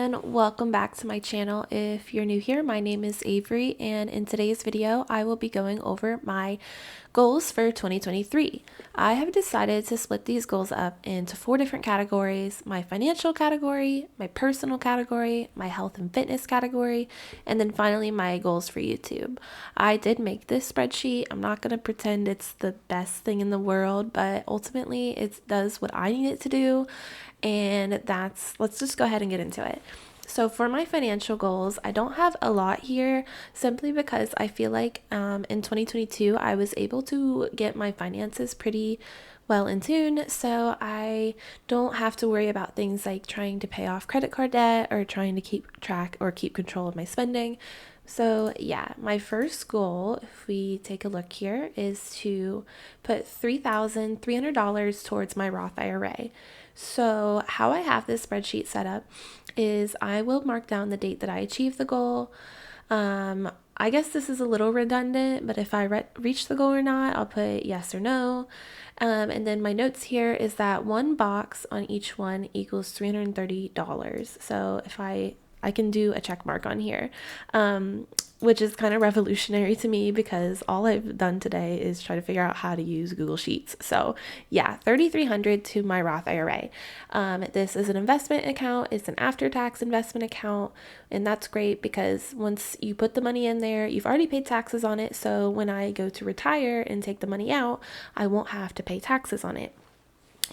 everyone, welcome back to my channel. If you're new here, my name is Avery, and in today's video I will be going over my goals for 2023. I have decided to split these goals up into 4 different categories: my financial category, my personal category, my health and fitness category, and then finally my goals for YouTube. I did make this spreadsheet. I'm not going to pretend it's the best thing in the world, but ultimately it does what I need it to do. And let's just go ahead and get into it. So for my financial goals, I don't have a lot here simply because I feel like in 2022, I was able to get my finances pretty well in tune. So I don't have to worry about things like trying to pay off credit card debt or trying to keep track or keep control of my spending. So yeah, my first goal, if we take a look here, is to put $3,300 towards my Roth IRA. So how I have this spreadsheet set up is I will mark down the date that I achieve the goal. I guess this is a little redundant, but if I reach the goal or not, I'll put yes or no. And then my notes here is that one box on each one equals $330. So if I can do a check mark on here, which is kind of revolutionary to me because all I've done today is try to figure out how to use Google Sheets. So yeah, $3,300 to my Roth IRA. This is an investment account. It's an after-tax investment account, and that's great because once you put the money in there, you've already paid taxes on it. So when I go to retire and take the money out, I won't have to pay taxes on it.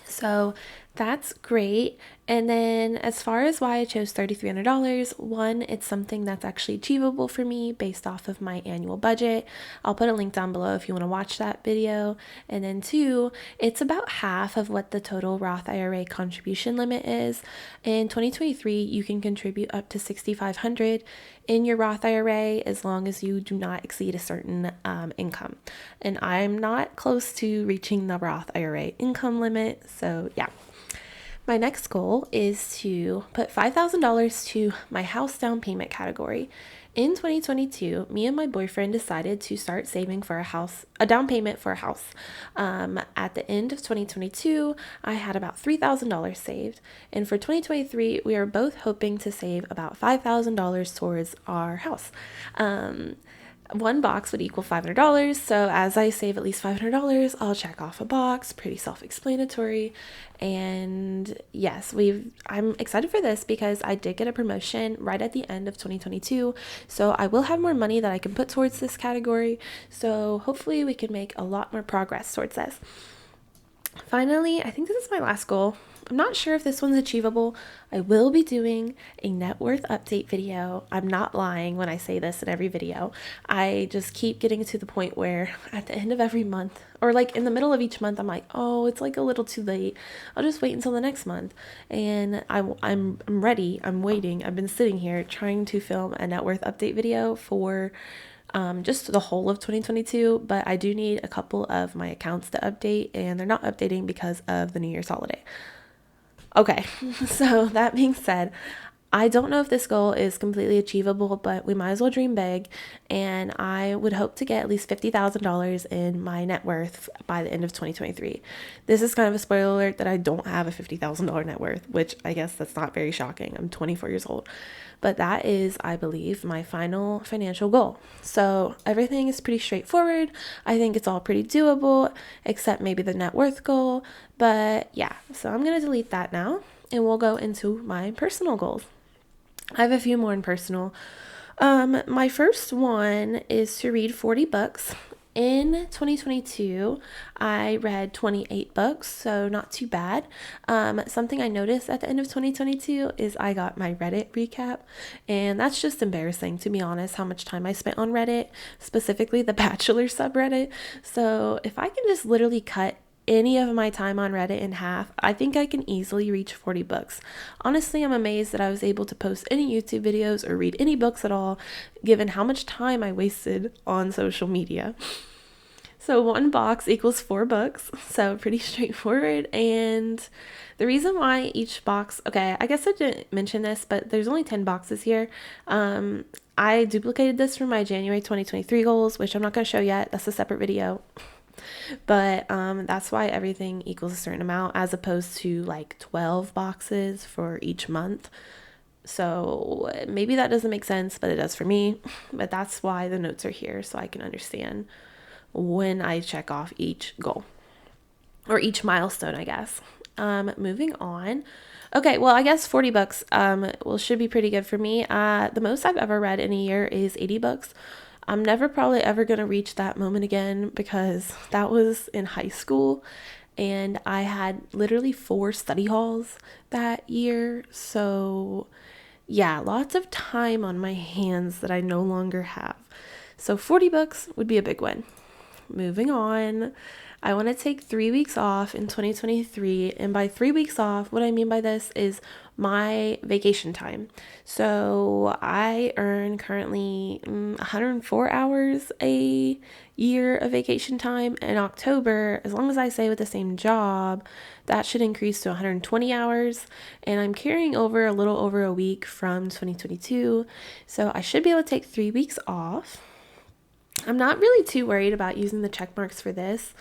So that's great. And then as far as why I chose $3,300, one, it's something that's actually achievable for me based off of my annual budget. I'll put a link down below if you want to watch that video. And then two, it's about half of what the total Roth IRA contribution limit is. In 2023, you can contribute up to $6,500 in your Roth IRA as long as you do not exceed a certain income. And I'm not close to reaching the Roth IRA income limit, so yeah. My next goal is to put $5,000 to my house down payment category. In 2022, me and my boyfriend decided to start saving for a down payment for a house. At the end of 2022, I had about $3,000 saved. And for 2023, we are both hoping to save about $5,000 towards our house. One box would equal $500. So as I save at least $500, I'll check off a box. Pretty self-explanatory. And yes, I'm excited for this because I did get a promotion right at the end of 2022. So I will have more money that I can put towards this category. So hopefully we can make a lot more progress towards this. Finally, I think this is my last goal. I'm not sure if this one's achievable. I will be doing a net worth update video. I'm not lying when I say this in every video. I just keep getting to the point where at the end of every month, or like in the middle of each month, I'm like, oh, it's like a little too late. I'll just wait until the next month. And I'm ready. I'm waiting. I've been sitting here trying to film a net worth update video for just the whole of 2022, but I do need a couple of my accounts to update, and they're not updating because of the New Year's holiday. Okay, so that being said, I don't know if this goal is completely achievable, but we might as well dream big, and I would hope to get at least $50,000 in my net worth by the end of 2023. This is kind of a spoiler alert that I don't have a $50,000 net worth, which I guess that's not very shocking. I'm 24 years old. But that is, I believe, my final financial goal. So everything is pretty straightforward. I think it's all pretty doable, except maybe the net worth goal. But yeah, so I'm going to delete that now, and we'll go into my personal goals. I have a few more in personal. My first one is to read 40 books. In 2022, I read 28 books, so not too bad. Something I noticed at the end of 2022 is I got my Reddit recap, and that's just embarrassing, to be honest, how much time I spent on Reddit, specifically the Bachelor subreddit. So if I can just literally cut any of my time on Reddit in half, I think I can easily reach 40 books. Honestly, I'm amazed that I was able to post any YouTube videos or read any books at all, given how much time I wasted on social media. So one box equals 4 books, so pretty straightforward. And the reason why each box, okay, I guess I didn't mention this, but there's only 10 boxes here. I duplicated this from my January 2023 goals, which I'm not going to show yet. That's a separate video. But that's why everything equals a certain amount as opposed to like 12 boxes for each month. So maybe that doesn't make sense, but it does for me. But that's why the notes are here, so I can understand when I check off each goal or each milestone, I guess. Moving on. Okay, well, I guess 40 books should be pretty good for me. The most I've ever read in a year is 80 books. I'm never probably ever going to reach that moment again because that was in high school and I had literally 4 study halls that year. So, yeah, lots of time on my hands that I no longer have. So, 40 books would be a big one. Moving on. I want to take 3 weeks off in 2023. And by 3 weeks off, what I mean by this is my vacation time. So I earn currently 104 hours a year of vacation time. In October, as long as I stay with the same job, that should increase to 120 hours. And I'm carrying over a little over a week from 2022. So I should be able to take 3 weeks off. I'm not really too worried about using the check marks for this.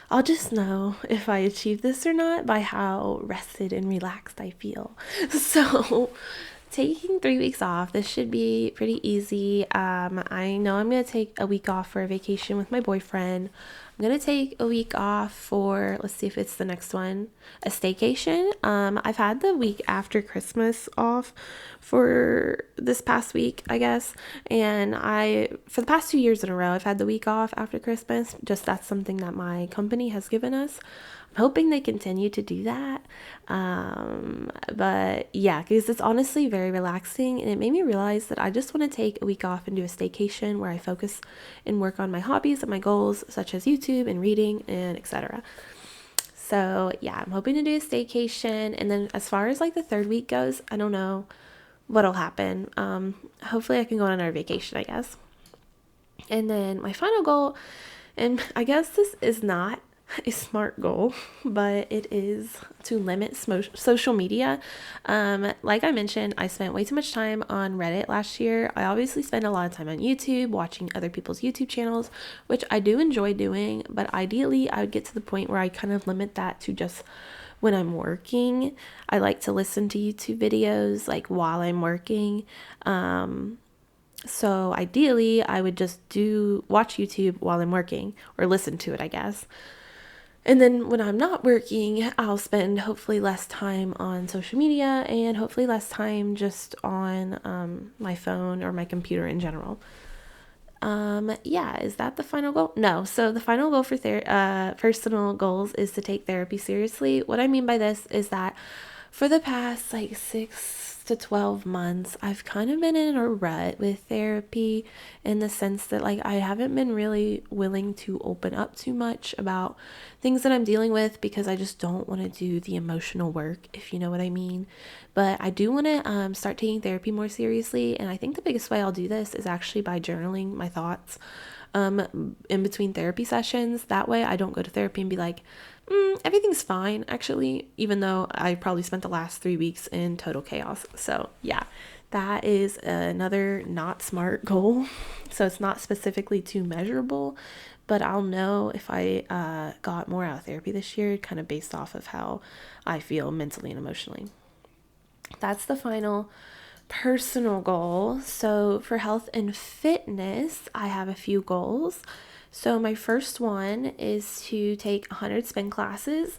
I'll just know if I achieve this or not by how rested and relaxed I feel. So, taking 3 weeks off, this should be pretty easy. I know I'm going to take a week off for a vacation with my boyfriend. I'm going to take a week off for, let's see if it's the next one, a staycation. I've had the week after Christmas off for this past week, I guess. And for the past 2 years in a row, I've had the week off after Christmas. Just that's something that my company has given us. I'm hoping they continue to do that. But yeah, because it's honestly very relaxing and it made me realize that I just want to take a week off and do a staycation where I focus and work on my hobbies and my goals, such as YouTube and reading and etc. So yeah, I'm hoping to do a staycation. And then as far as like the 3rd week goes, I don't know what'll happen. Hopefully I can go on another vacation, I guess. And then my final goal, and I guess this is not a SMART goal, but it is to limit social media. Like I mentioned, I spent way too much time on Reddit last year. I obviously spend a lot of time on YouTube, watching other people's YouTube channels, which I do enjoy doing, but ideally I would get to the point where I kind of limit that to just when I'm working. I like to listen to YouTube videos like while I'm working. So ideally I would just watch YouTube while I'm working, or listen to it, I guess. And then when I'm not working, I'll spend hopefully less time on social media and hopefully less time just on my phone or my computer in general. Yeah, is that the final goal? No. So the final goal for personal goals is to take therapy seriously. What I mean by this is that for the past like 6 to 12 months, I've kind of been in a rut with therapy in the sense that like I haven't been really willing to open up too much about things that I'm dealing with because I just don't want to do the emotional work, if you know what I mean. But I do want to start taking therapy more seriously, and I think the biggest way I'll do this is actually by journaling my thoughts in between therapy sessions. That way I don't go to therapy and be like, everything's fine, actually, even though I probably spent the last 3 weeks in total chaos. So yeah, that is another not SMART goal. So it's not specifically too measurable, but I'll know if I got more out of therapy this year, kind of based off of how I feel mentally and emotionally. That's the final personal goal. So for health and fitness, I have a few goals. So my first one is to take 100 spin classes.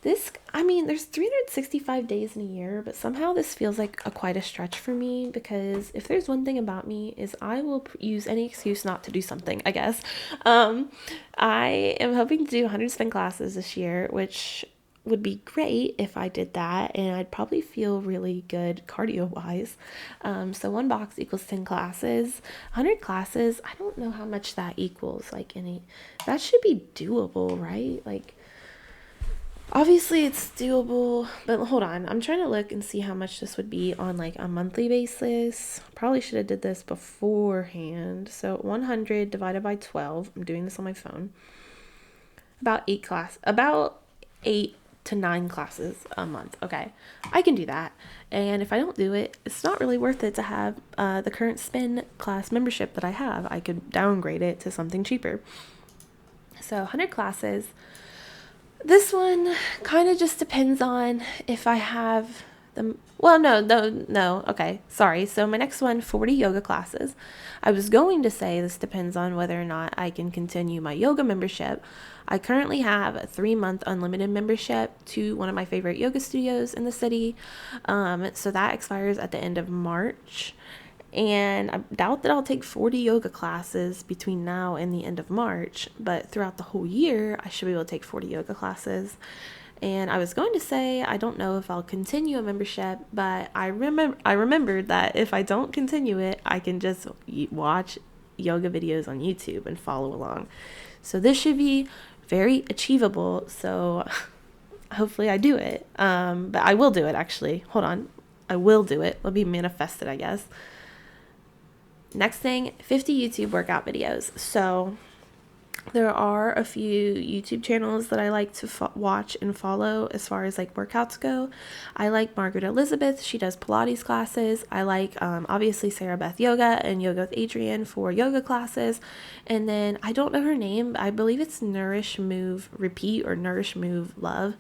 There's 365 days in a year, but somehow this feels like quite a stretch for me because if there's one thing about me is I will use any excuse not to do something, I guess. I am hoping to do 100 spin classes this year, which would be great if I did that, and I'd probably feel really good cardio wise. So 1 box equals 10 classes. 100 classes, I don't know how much that equals. That should be doable, right? Like, obviously it's doable, but hold on, I'm trying to look and see how much this would be on like a monthly basis. Probably should have did this beforehand. So 100 divided by 12, I'm doing this on my phone, about 8 to 9 classes a month. Okay, I can do that. And if I don't do it, it's not really worth it to have the current spin class membership that I have. I could downgrade it to something cheaper. So 100 classes. This one kind of just depends on if I have No. Okay, sorry. So my next one, 40 yoga classes. I was going to say this depends on whether or not I can continue my yoga membership. I currently have a 3-month unlimited membership to one of my favorite yoga studios in the city. So that expires at the end of March. And I doubt that I'll take 40 yoga classes between now and the end of March, but throughout the whole year, I should be able to take 40 yoga classes. And I was going to say, I don't know if I'll continue a membership, but I remembered that if I don't continue it, I can just watch yoga videos on YouTube and follow along. So this should be very achievable. So hopefully I do it. But I will do it actually. Hold on. I will do it. Let me manifest it, I guess. Next thing, 50 YouTube workout videos. So there are a few YouTube channels that I like to watch and follow as far as like workouts go. I like Margaret Elizabeth. She does Pilates classes. I like obviously Sarah Beth Yoga and Yoga with Adrienne for yoga classes. And then I don't know her name, but I believe it's Nourish Move Repeat or Nourish Move Love.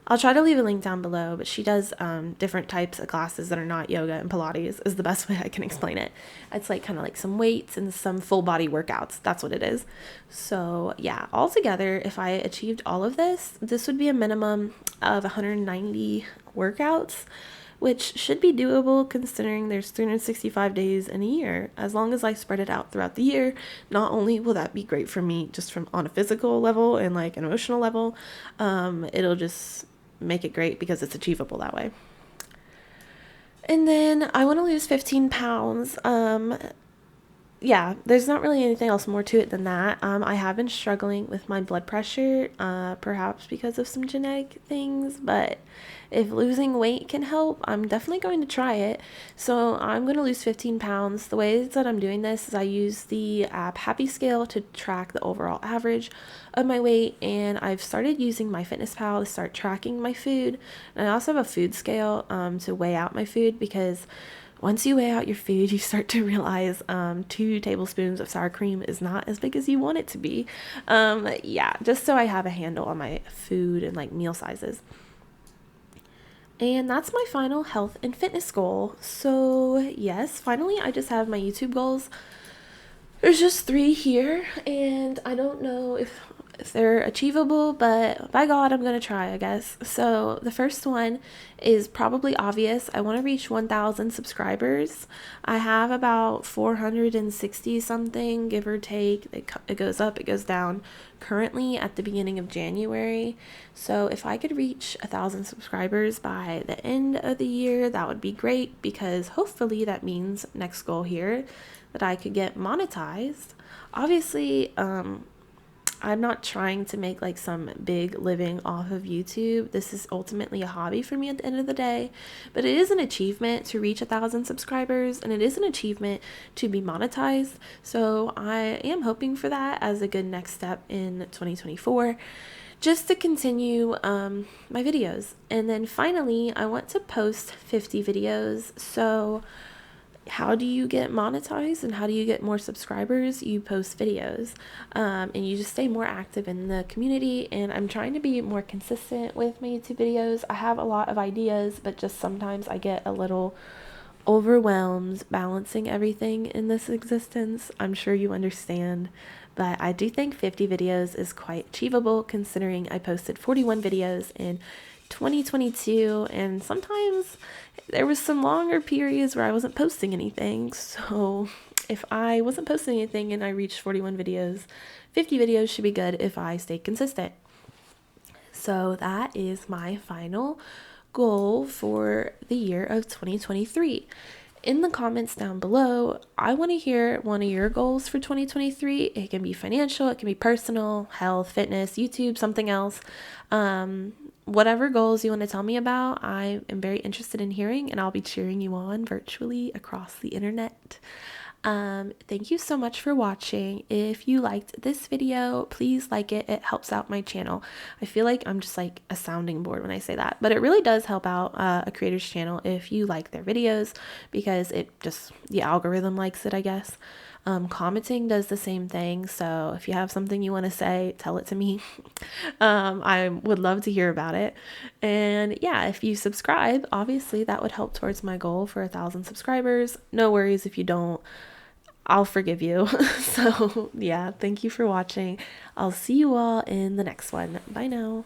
I'll try to leave a link down below, but she does different types of classes that are not yoga, and Pilates is the best way I can explain it. It's like kind of like some weights and some full body workouts. That's what it is. So yeah, altogether, if I achieved all of this, this would be a minimum of 190 workouts, which should be doable considering there's 365 days in a year. As long as I spread it out throughout the year, not only will that be great for me just from on a physical level and like an emotional level, it'll just make it great because it's achievable that way. And then I want to lose 15 pounds. Yeah, there's not really anything else more to it than that. I have been struggling with my blood pressure, perhaps because of some genetic things, but if losing weight can help, I'm definitely going to try it. So I'm going to lose 15 pounds. The ways that I'm doing this is I use the app Happy Scale to track the overall average of my weight, and I've started using MyFitnessPal to start tracking my food. And I also have a food scale to weigh out my food, because once you weigh out your food, you start to realize 2 tablespoons of sour cream is not as big as you want it to be. Yeah, just so I have a handle on my food and like meal sizes. And that's my final health and fitness goal. So yes, finally I just have my YouTube goals. There's just 3 here, and I don't know if they're achievable, but by God, I'm going to try, I guess. So the first one is probably obvious. I want to reach 1,000 subscribers. I have about 460 something, give or take. It goes up, it goes down currently at the beginning of January. So if I could reach 1,000 subscribers by the end of the year, that would be great, because hopefully that means next goal here that I could get monetized. Obviously, I'm not trying to make like some big living off of YouTube. This is ultimately a hobby for me at the end of the day, but it is an achievement to reach 1,000 subscribers, and it is an achievement to be monetized. So I am hoping for that as a good next step in 2024, just to continue my videos. And then finally, I want to post 50 videos. So how do you get monetized and how do you get more subscribers? You post videos, and you just stay more active in the community. And I'm trying to be more consistent with my YouTube videos. I have a lot of ideas, but just sometimes I get a little overwhelmed balancing everything in this existence. I'm sure you understand, but I do think 50 videos is quite achievable, considering I posted 41 videos in 2022, and sometimes there was some longer periods where I wasn't posting anything. So if I wasn't posting anything and I reached 41 videos, 50 videos should be good if I stay consistent. So that is my final goal for the year of 2023. In the comments down below, I want to hear one of your goals for 2023. It can be financial, it can be personal, health, fitness, YouTube, something else. Whatever goals you want to tell me about, I am very interested in hearing, and I'll be cheering you on virtually across the internet. Thank you so much for watching. If you liked this video, please like it. It helps out my channel. I feel like I'm just like a sounding board when I say that, but it really does help out a creator's channel if you like their videos, because it just, the algorithm likes it, I guess. Commenting does the same thing. So if you have something you want to say, tell it to me. I would love to hear about it. And yeah, if you subscribe, obviously that would help towards my goal for 1,000 subscribers. No worries if you don't. I'll forgive you. So yeah, thank you for watching. I'll see you all in the next one. Bye now.